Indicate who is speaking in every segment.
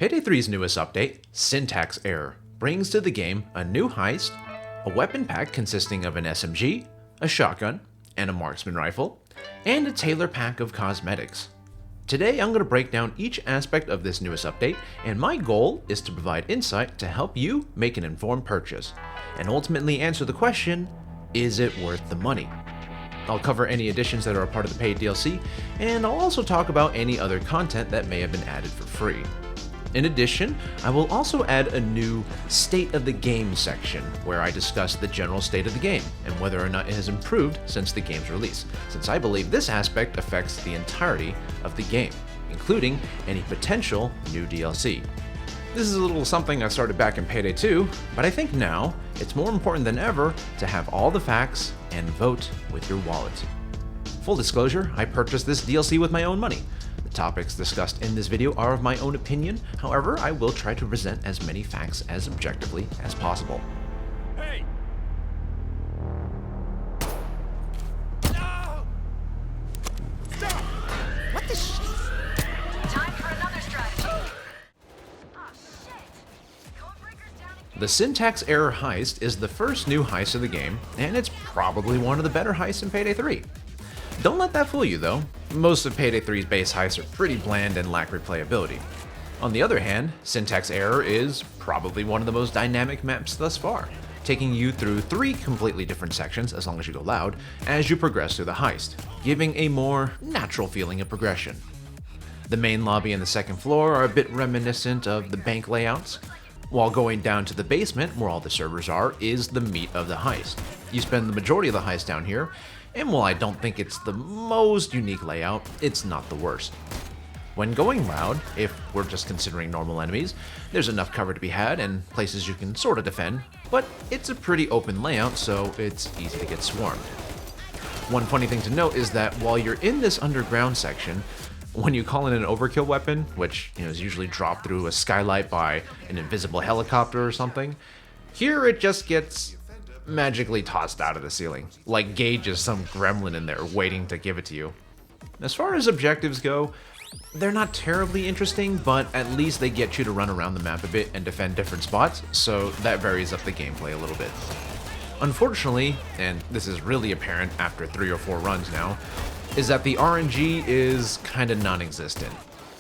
Speaker 1: Payday 3's newest update, Syntax Error, brings to the game a new heist, a weapon pack consisting of an SMG, a shotgun, and a marksman rifle, and a Tailor Pack of cosmetics. Today I'm going to break down each aspect of this newest update, and my goal is to provide insight to help you make an informed purchase, and ultimately answer the question, is it worth the money? I'll cover any additions that are a part of the paid DLC, and I'll also talk about any other content that may have been added for free. In addition, I will also add a new State of the Game section, where I discuss the general state of the game, and whether or not it has improved since the game's release, since I believe this aspect affects the entirety of the game, including any potential new DLC. This is a little something I started back in Payday 2, but I think now it's more important than ever to have all the facts and vote with your wallet. Full disclosure, I purchased this DLC with my own money. The topics discussed in this video are of my own opinion, however, I will try to present as many facts as objectively as possible.
Speaker 2: Hey! No! Stop!
Speaker 3: What the sh... Time for another strategy. Oh, shit. Codebreaker's down again.
Speaker 1: The Syntax Error Heist is the first new heist of the game, and it's probably one of the better heists in Payday 3. Don't let that fool you though. Most of Payday 3's base heists are pretty bland and lack replayability. On the other hand, Syntax Error is probably one of the most dynamic maps thus far, taking you through 3 completely different sections, as long as you go loud, as you progress through the heist, giving a more natural feeling of progression. The main lobby and the second floor are a bit reminiscent of the bank layouts, while going down to the basement, where all the servers are, is the meat of the heist. You spend the majority of the heist down here, and while I don't think it's the most unique layout, it's not the worst. When going loud, if we're just considering normal enemies, there's enough cover to be had and places you can sort of defend, but it's a pretty open layout, so it's easy to get swarmed. One funny thing to note is that while you're in this underground section, when you call in an overkill weapon, which is usually dropped through a skylight by an invisible helicopter or something, here it just gets magically tossed out of the ceiling, like Gage is some gremlin in there waiting to give it to you. As far as objectives go, they're not terribly interesting, but at least they get you to run around the map a bit and defend different spots, so that varies up the gameplay a little bit. Unfortunately, and this is really apparent after 3 or 4 runs now, is that the RNG is kinda non-existent.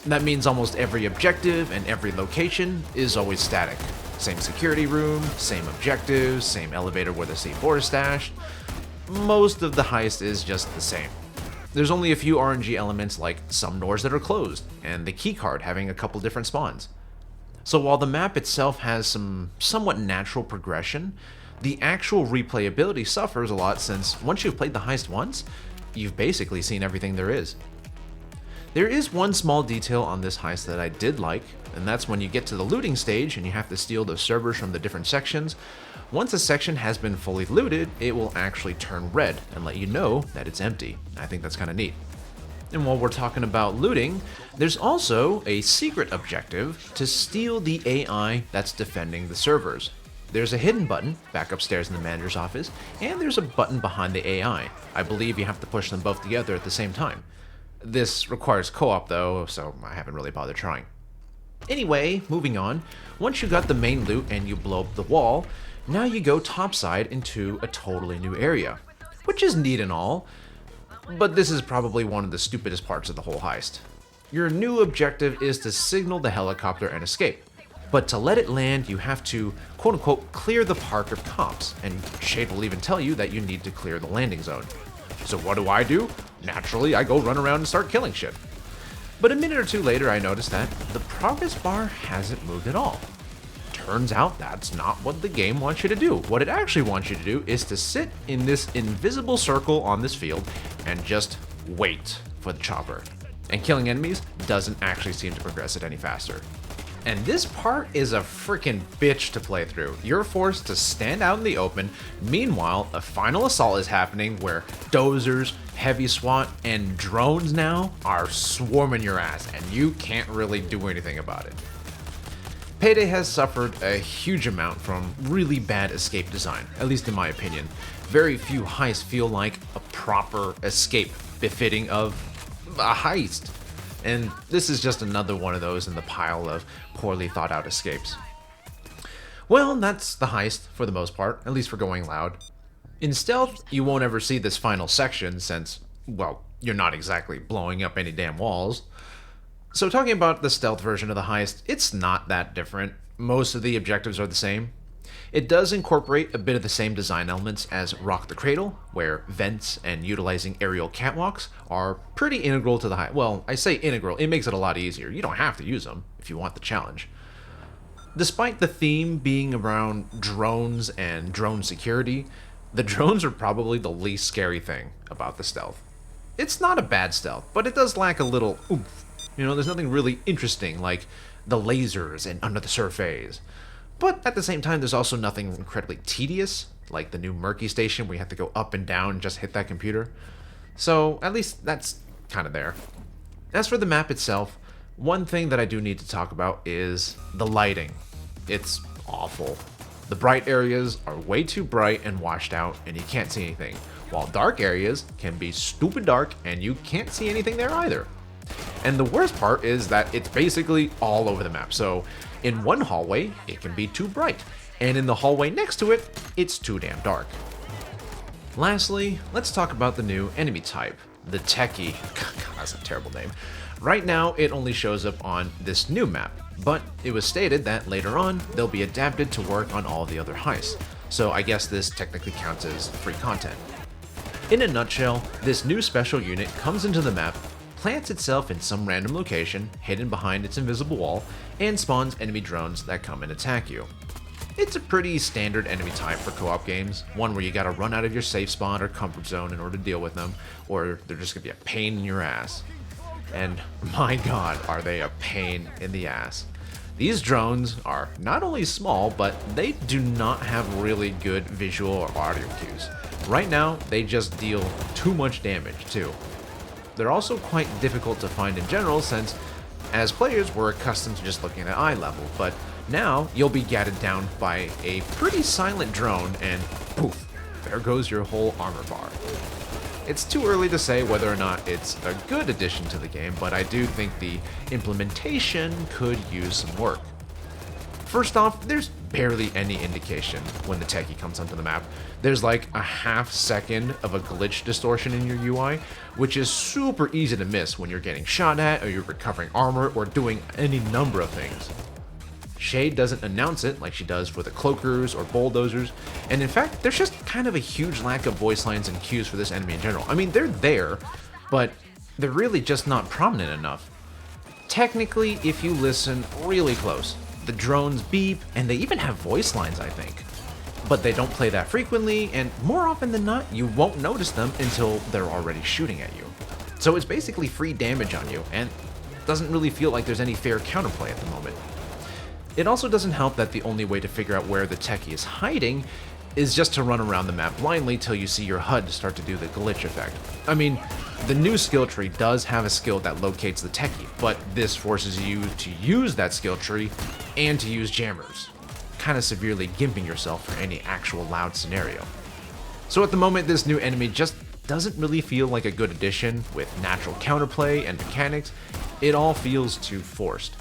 Speaker 1: That means almost every objective and every location is always static. Same security room, same objectives, same elevator where the C4 is stashed. Most of the heist is just the same. There's only a few RNG elements like some doors that are closed, and the keycard having a couple different spawns. So while the map itself has some somewhat natural progression, the actual replayability suffers a lot since once you've played the heist once, you've basically seen everything there is. There is one small detail on this heist that I did like, and that's when you get to the looting stage and you have to steal the servers from the different sections. Once a section has been fully looted, it will actually turn red and let you know that it's empty. I think that's kind of neat. And while we're talking about looting, there's also a secret objective to steal the AI that's defending the servers. There's a hidden button back upstairs in the manager's office, and there's a button behind the AI. I believe you have to push them both together at the same time. This requires co-op though, so I haven't really bothered trying. Anyway, moving on, once you got the main loot and you blow up the wall, now you go topside into a totally new area, which is neat and all, but this is probably one of the stupidest parts of the whole heist. Your new objective is to signal the helicopter and escape, but to let it land you have to quote-unquote clear the park of cops, and Shade will even tell you that you need to clear the landing zone. So what do? Naturally, I go run around and start killing shit. But a minute or two later, I noticed that the progress bar hasn't moved at all. Turns out that's not what the game wants you to do. What it actually wants you to do is to sit in this invisible circle on this field and just wait for the chopper. And killing enemies doesn't actually seem to progress it any faster. And this part is a freaking bitch to play through. You're forced to stand out in the open. Meanwhile, a final assault is happening where dozers, heavy SWAT, and drones now are swarming your ass, and you can't really do anything about it. Payday has suffered a huge amount from really bad escape design, at least in my opinion. Very few heists feel like a proper escape befitting of a heist. and this is just another one of those in the pile of poorly thought out escapes. Well, that's the heist for the most part, at least for going loud. In stealth, you won't ever see this final section since, well, you're not exactly blowing up any damn walls. So talking about the stealth version of the heist, it's not that different. Most of the objectives are the same. It does incorporate a bit of the same design elements as Rock the Cradle, where vents and utilizing aerial catwalks are pretty integral to the heist. Well, I say integral, it makes it a lot easier. You don't have to use them if you want the challenge. Despite the theme being around drones and drone security, the drones are probably the least scary thing about the stealth. It's not a bad stealth, but it does lack a little oomph. You know, there's nothing really interesting like the lasers and under the surface. But at the same time, there's also nothing incredibly tedious, like the new Murky station where you have to go up and down and just hit that computer. So at least that's kind of there. As for the map itself, one thing that I do need to talk about is the lighting. It's awful. The bright areas are way too bright and washed out and you can't see anything, while dark areas can be stupid dark and you can't see anything there either. And the worst part is that it's basically all over the map. So in one hallway, it can be too bright, and in the hallway next to it, it's too damn dark. Lastly, let's talk about the new enemy type, the Techie. God, that's a terrible name. Right now, it only shows up on this new map, but it was stated that later on, they'll be adapted to work on all the other heists. So I guess this technically counts as free content. In a nutshell, this new special unit comes into the map, plants itself in some random location, hidden behind its invisible wall, and spawns enemy drones that come and attack you. It's a pretty standard enemy type for co-op games, one where you gotta run out of your safe spot or comfort zone in order to deal with them, or they're just gonna be a pain in your ass. And my god, are they a pain in the ass. These drones are not only small, but they do not have really good visual or audio cues. Right now, they just deal too much damage too. They're also quite difficult to find in general since, as players, we're accustomed to just looking at eye level, but now you'll be gatted down by a pretty silent drone and poof, there goes your whole armor bar. It's too early to say whether or not it's a good addition to the game, but I do think the implementation could use some work. First off, there's barely any indication when the Techie comes onto the map. There's like a half second of a glitch distortion in your UI, which is super easy to miss when you're getting shot at, or you're recovering armor, or doing any number of things. Shade doesn't announce it like she does for the cloakers or bulldozers, and in fact, there's just kind of a huge lack of voice lines and cues for this enemy in general. I mean, they're there, but they're really just not prominent enough. Technically, if you listen really close, the drones beep, and they even have voice lines, I think. But they don't play that frequently, and more often than not, you won't notice them until they're already shooting at you. So it's basically free damage on you, and doesn't really feel like there's any fair counterplay at the moment. It also doesn't help that the only way to figure out where the Techie is hiding is just to run around the map blindly till you see your HUD start to do the glitch effect. I mean, the new skill tree does have a skill that locates the Techie, but this forces you to use that skill tree and to use jammers, kind of severely gimping yourself for any actual loud scenario. So at the moment, this new enemy just doesn't really feel like a good addition with natural counterplay and mechanics. It all feels too forced.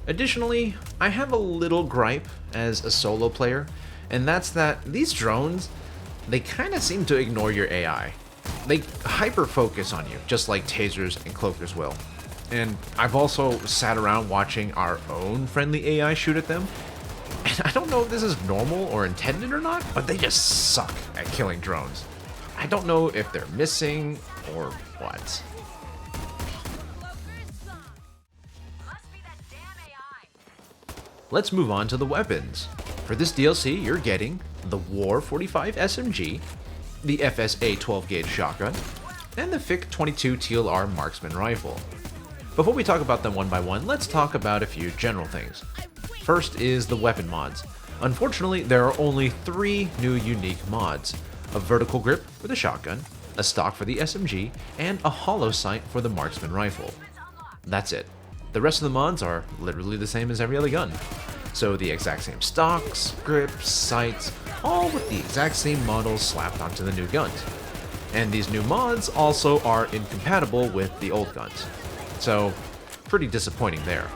Speaker 1: Additionally, I have a little gripe as a solo player, and that's that these drones, they kind of seem to ignore your AI. They hyper-focus on you, just like tasers and cloakers will. And I've also sat around watching our own friendly AI shoot at them, and I don't know if this is normal or intended or not, but they just suck at killing drones. I don't know if they're missing or what.
Speaker 3: Must be that damn AI.
Speaker 1: Let's move on to the weapons. For this DLC, you're getting the War 45 SMG, the FSA 12 gauge shotgun, and the FIC 22 TLR marksman rifle. Before we talk about them one by one, let's talk about a few general things. First is the weapon mods. Unfortunately, there are only 3 new unique mods: a vertical grip for the shotgun, a stock for the SMG, and a hollow sight for the marksman rifle. That's it. The rest of the mods are literally the same as every other gun. So the exact same stocks, grips, sights, all with the exact same models slapped onto the new guns. And these new mods also are incompatible with the old guns. So pretty disappointing there.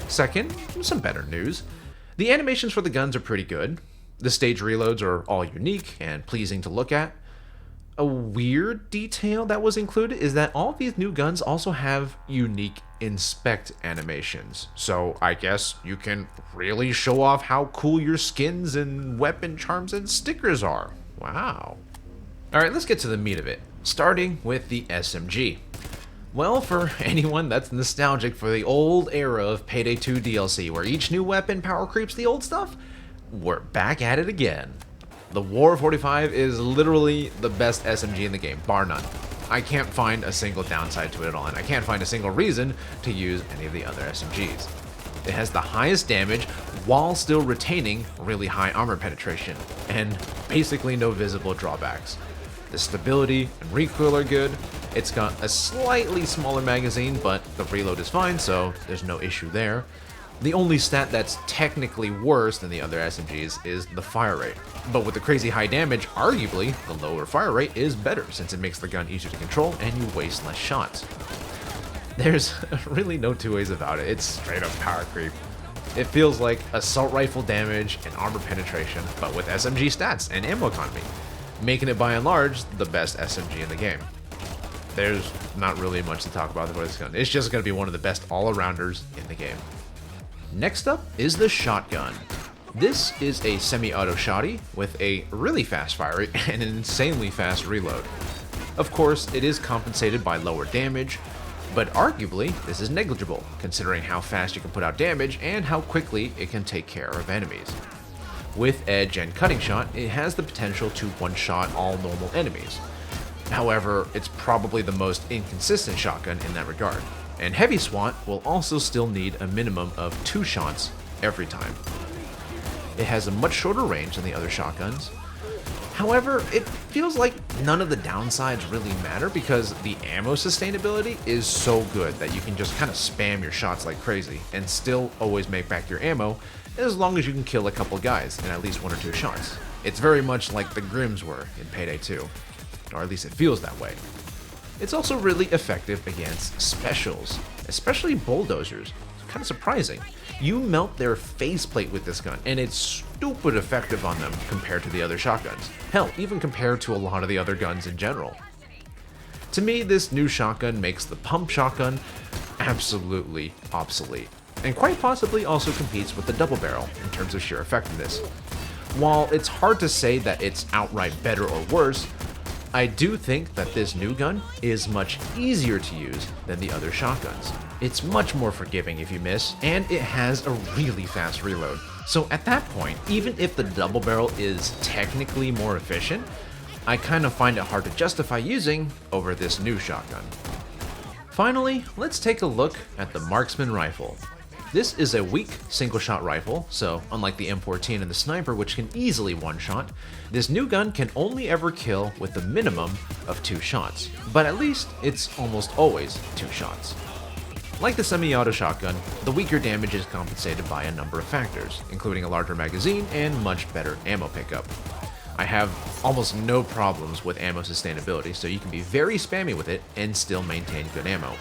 Speaker 1: Second, some better news. The animations for the guns are pretty good. The stage reloads are all unique and pleasing to look at. A weird detail that was included is that all these new guns also have unique inspect animations. So I guess you can really show off how cool your skins and weapon charms and stickers are. Wow. Alright, let's get to the meat of it, starting with the SMG. Well, for anyone that's nostalgic for the old era of Payday 2 DLC, where each new weapon power creeps the old stuff, we're back at it again. The War 45 is literally the best SMG in the game, bar none. I can't find a single downside to it at all, and I can't find a single reason to use any of the other SMGs. It has the highest damage while still retaining really high armor penetration, and basically no visible drawbacks. The stability and recoil are good. It's got a slightly smaller magazine, but the reload is fine, so there's no issue there. The only stat that's technically worse than the other SMGs is the fire rate. But with the crazy high damage, arguably, the lower fire rate is better since it makes the gun easier to control and you waste less shots. There's really no two ways about it, it's straight up power creep. It feels like assault rifle damage and armor penetration, but with SMG stats and ammo economy, making it by and large the best SMG in the game. There's not really much to talk about this gun. It's just going to be one of the best all-arounders in the game. Next up is the shotgun. This is a semi-auto shotty with a really fast fire rate and an insanely fast reload. Of course, it is compensated by lower damage, but arguably this is negligible considering how fast you can put out damage and how quickly it can take care of enemies. With edge and cutting shot, it has the potential to one-shot all normal enemies. However, it's probably the most inconsistent shotgun in that regard, and heavy SWAT will also still need a minimum of 2 shots every time. It has a much shorter range than the other shotguns. However, it feels like none of the downsides really matter because the ammo sustainability is so good that you can just kind of spam your shots like crazy and still always make back your ammo as long as you can kill a couple guys in at least 1 or 2 shots. It's very much like the Grims were in Payday 2, or at least it feels that way. It's also really effective against specials, especially bulldozers. It's kind of surprising. You melt their faceplate with this gun, and it's stupid effective on them compared to the other shotguns. Hell, even compared to a lot of the other guns in general. To me, this new shotgun makes the pump shotgun absolutely obsolete, and quite possibly also competes with the double barrel in terms of sheer effectiveness. While it's hard to say that it's outright better or worse, I do think that this new gun is much easier to use than the other shotguns. It's much more forgiving if you miss, and it has a really fast reload. So at that point, even if the double barrel is technically more efficient, I kind of find it hard to justify using over this new shotgun. Finally, let's take a look at the Marksman Rifle. This is a weak single-shot rifle, so unlike the M14 and the Sniper, which can easily one-shot, this new gun can only ever kill with a minimum of 2 shots, but at least it's almost always 2 shots. Like the semi-auto shotgun, the weaker damage is compensated by a number of factors, including a larger magazine and much better ammo pickup. I have almost no problems with ammo sustainability, so you can be very spammy with it and still maintain good ammo.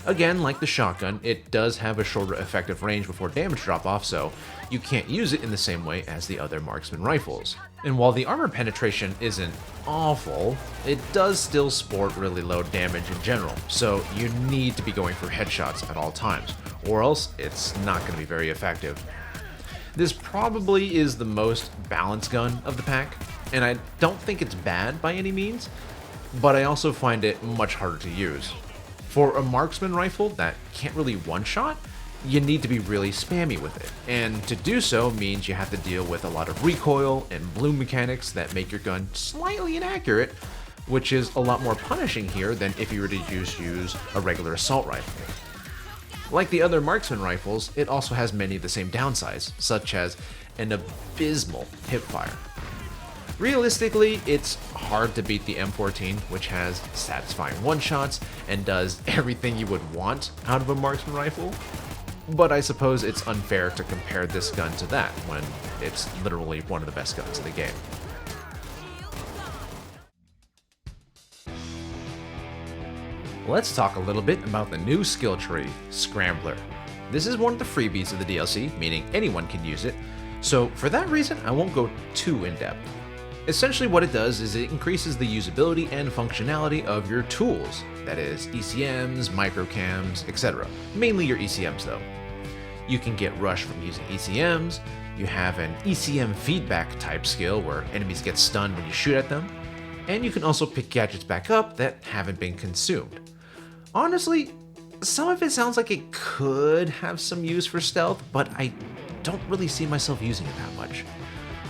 Speaker 1: Again, like the shotgun, it does have a shorter effective range before damage drop-off, so you can't use it in the same way as the other marksman rifles. And while the armor penetration isn't awful, it does still sport really low damage in general, so you need to be going for headshots at all times, or else it's not going to be very effective. This probably is the most balanced gun of the pack, and I don't think it's bad by any means, but I also find it much harder to use. For a marksman rifle that can't really one-shot, you need to be really spammy with it, and to do so means you have to deal with a lot of recoil and bloom mechanics that make your gun slightly inaccurate, which is a lot more punishing here than if you were to just use a regular assault rifle. Like the other marksman rifles, it also has many of the same downsides, such as an abysmal hipfire. Realistically, it's hard to beat the M14, which has satisfying one-shots and does everything you would want out of a marksman rifle, but I suppose it's unfair to compare this gun to that when it's literally one of the best guns in the game. let's talk a little bit about the new skill tree, Scrambler. This is one of the freebies of the DLC, meaning anyone can use it, so for that reason I won't go too in-depth. Essentially what it does is it increases the usability and functionality of your tools, that is ECMs, microcams, etc. Mainly your ECMs though. You can get rushed from using ECMs, you have an ECM feedback type skill where enemies get stunned when you shoot at them, and you can also pick gadgets back up that haven't been consumed. Honestly, some of it sounds like it could have some use for stealth, but I don't really see myself using it that much.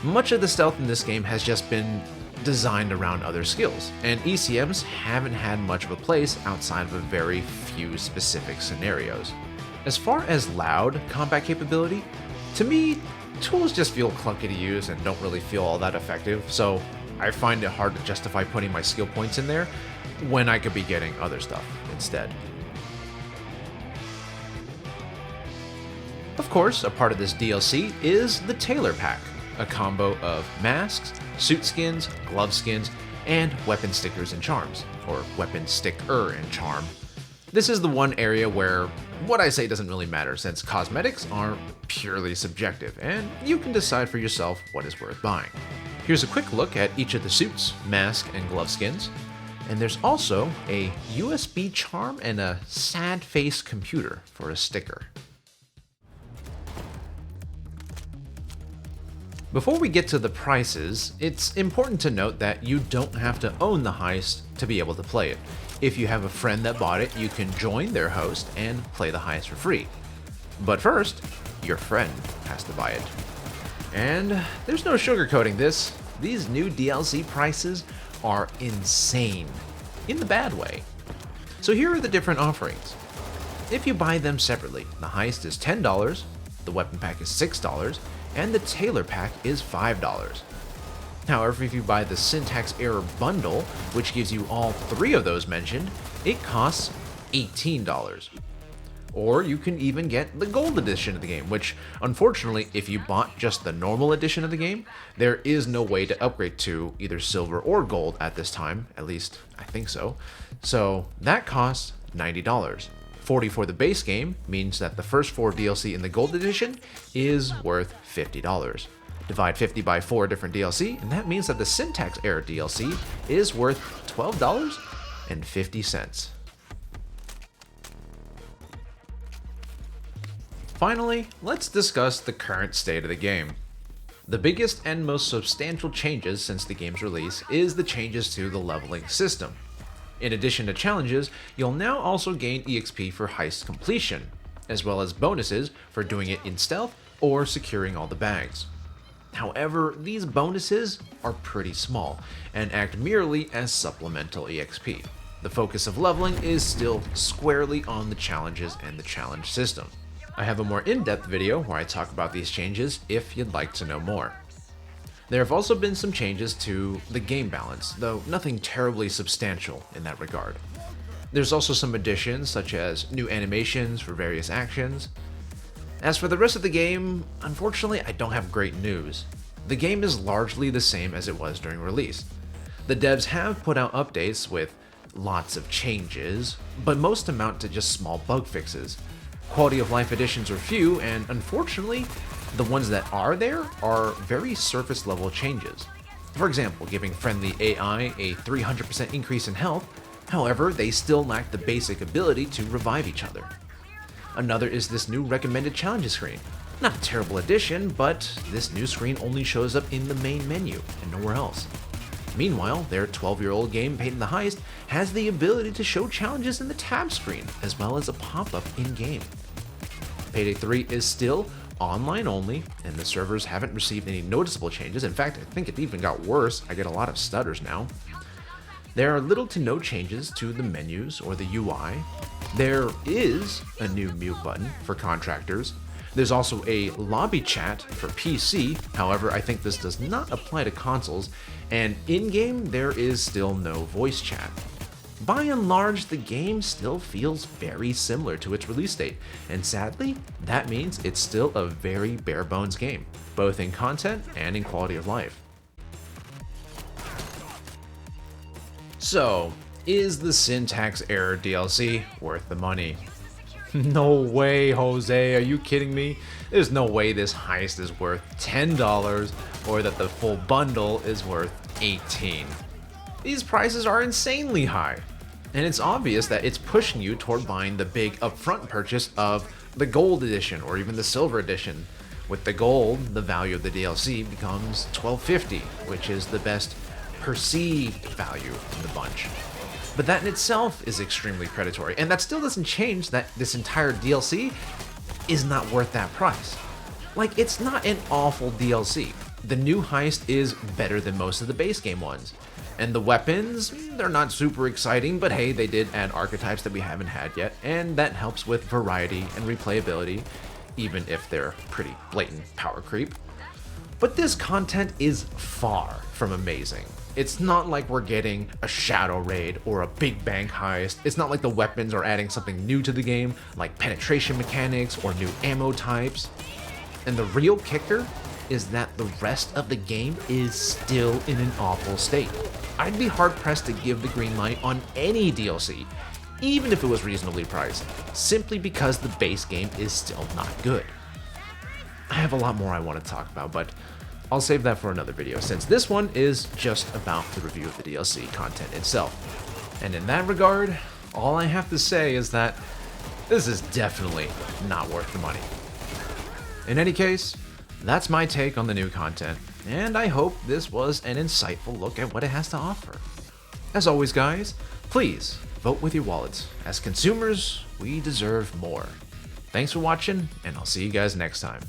Speaker 1: Much of the stealth in this game has just been designed around other skills, and ECMs haven't had much of a place outside of a very few specific scenarios. As far as loud combat capability, to me, tools just feel clunky to use and don't really feel all that effective, so I find it hard to justify putting my skill points in there when I could be getting other stuff instead. Of course, a part of this DLC is the Tailor Pack, a combo of masks, suit skins, glove skins, and weapon stickers and charms, or weapon sticker and charm. This is the one area where what I say doesn't really matter since cosmetics are purely subjective and you can decide for yourself what is worth buying. Here's a quick look at each of the suits, mask, and glove skins, and there's also a USB charm and a sad face computer for a sticker. Before we get to the prices, it's important to note that you don't have to own the heist to be able to play it. If you have a friend that bought it, you can join their host and play the heist for free. But first, your friend has to buy it. And there's no sugarcoating this, these new DLC prices are insane, in the bad way. So here are the different offerings. If you buy them separately, the heist is $10, the weapon pack is $6, and the Tailor Pack is $5. However, if you buy the Syntax Error Bundle, which gives you all three of those mentioned, it costs $18. Or you can even get the Gold Edition of the game, which, unfortunately, if you bought just the normal edition of the game, there is no way to upgrade to either Silver or Gold at this time, at least I think so. So that costs $90. $40 for the base game means that the first 4 DLC in the Gold Edition is worth $50. Divide 50 by 4 different DLC, and that means that the Syntax Error DLC is worth $12.50. Finally, let's discuss the current state of the game. The biggest and most substantial changes since the game's release is the changes to the leveling system. In addition to challenges, you'll now also gain EXP for heist completion, as well as bonuses for doing it in stealth or securing all the bags. However, these bonuses are pretty small and act merely as supplemental EXP. The focus of leveling is still squarely on the challenges and the challenge system. I have a more in-depth video where I talk about these changes if you'd like to know more. There have also been some changes to the game balance, though nothing terribly substantial in that regard. There's also some additions such as new animations for various actions. As for the rest of the game, unfortunately I don't have great news. The game is largely the same as it was during release. The devs have put out updates with lots of changes, but most amount to just small bug fixes. Quality of life additions are few, and unfortunately, the ones that are there are very surface level changes. For example, giving friendly AI a 300% increase in health, however, they still lack the basic ability to revive each other. Another is this new recommended challenges screen. Not a terrible addition, but this new screen only shows up in the main menu and nowhere else. Meanwhile, their 12-year-old game, Payday the Heist, has the ability to show challenges in the tab screen, as well as a pop-up in-game. Payday 3 is still online only, and the servers haven't received any noticeable changes. In fact, I think it even got worse. I get a lot of stutters now. There are little to no changes to the menus or the UI. There is a new mute button for contractors. There's also a lobby chat for PC, however, I think this does not apply to consoles, and in-game there is still no voice chat. By and large, the game still feels very similar to its release date, and sadly, that means it's still a very bare-bones game, both in content and in quality of life. So, Is the syntax error DLC worth the money? No way, Jose, are you kidding me? There's no way this heist is worth $10 or that the full bundle is worth $18. These prices are insanely high, and it's obvious that it's pushing you toward buying the big upfront purchase of the gold edition or even the silver edition. With the gold, the value of the DLC becomes $12.50, which is the best perceived value in the bunch. But that in itself is extremely predatory, and that still doesn't change that this entire DLC is not worth that price. Like, it's not an awful DLC. The new heist is better than most of the base game ones. And the weapons, they're not super exciting, but hey, they did add archetypes that we haven't had yet, and that helps with variety and replayability, even if they're pretty blatant power creep. But this content is far from amazing. It's not like we're getting a shadow raid or a big bank heist. It's not like the weapons are adding something new to the game, like penetration mechanics or new ammo types. And the real kicker is that the rest of the game is still in an awful state. I'd be hard pressed to give the green light on any DLC, even if it was reasonably priced, simply because the base game is still not good. I have a lot more I want to talk about, but I'll save that for another video, since this one is just about the review of the DLC content itself. And in that regard, all I have to say is that this is definitely not worth the money. In any case, that's my take on the new content, and I hope this was an insightful look at what it has to offer. As always, guys, please vote with your wallets. As consumers, we deserve more. Thanks for watching, and I'll see you guys next time.